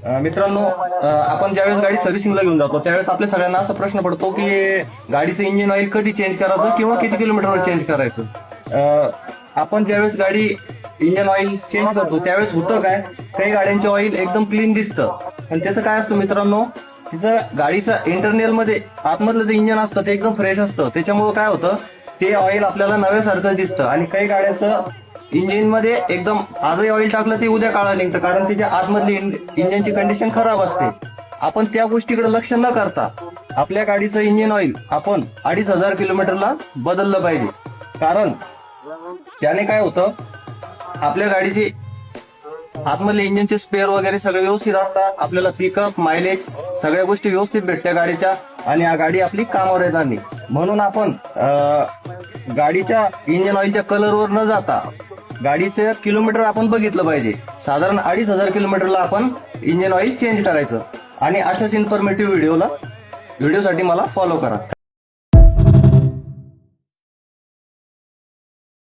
मित्रांनो, आपण ज्यावेळेस गाडी सर्व्हिसिंगला घेऊन जातो त्यावेळेस आपल्या सगळ्यांना असा प्रश्न पडतो की गाडीचं इंजिन ऑइल कधी चेंज करायचं किंवा किती किलोमीटरवर चेंज करायचं. आपण ज्यावेळेस गाडी इंजिन ऑइल चेंज करतो त्यावेळेस होतं काय, काही गाड्यांचे ऑइल एकदम क्लीन दिसतं आणि त्याचं काय असतं मित्रांनो, तिचं गाडीचं इंटरनल मध्ये आतमधलं जे इंजिन असतं ते एकदम फ्रेश असतं. त्याच्यामुळे काय होतं, ते ऑइल आपल्याला नव्यासारखं दिसतं. आणि काही गाड्याचं इंजिन मध्ये एकदम आजही ऑइल टाकलं ते उद्या काळा निघतं, कारण त्याच्या आतमधली इंजिनची कंडिशन खराब असते. आपण त्या गोष्टीकडे लक्ष न करता आपल्या गाडीचं इंजिन ऑइल आपण 2500 किलोमीटरला बदललं पाहिजे. कारण त्याने काय होतं, आपल्या गाडीचे आतमधले इंजिनचे स्पेअर वगैरे सगळे व्यवस्थित असतात, आपल्याला पिकअप मायलेज सगळ्या गोष्टी व्यवस्थित भेटत्या गाडीच्या, आणि गाडी आपली कामावर येणार नाही. म्हणून आपण गाडीच्या इंजिन ऑइलच्या कलरवर न जाता गाडीचं किलोमीटर आपण बघितलं पाहिजे. साधारण 2500 किलोमीटरला आपण इंजिन ऑइल चेंज करायचं. आणि अशाच इन्फॉर्मेटिव्ह व्हिडिओसाठी मला फॉलो करा.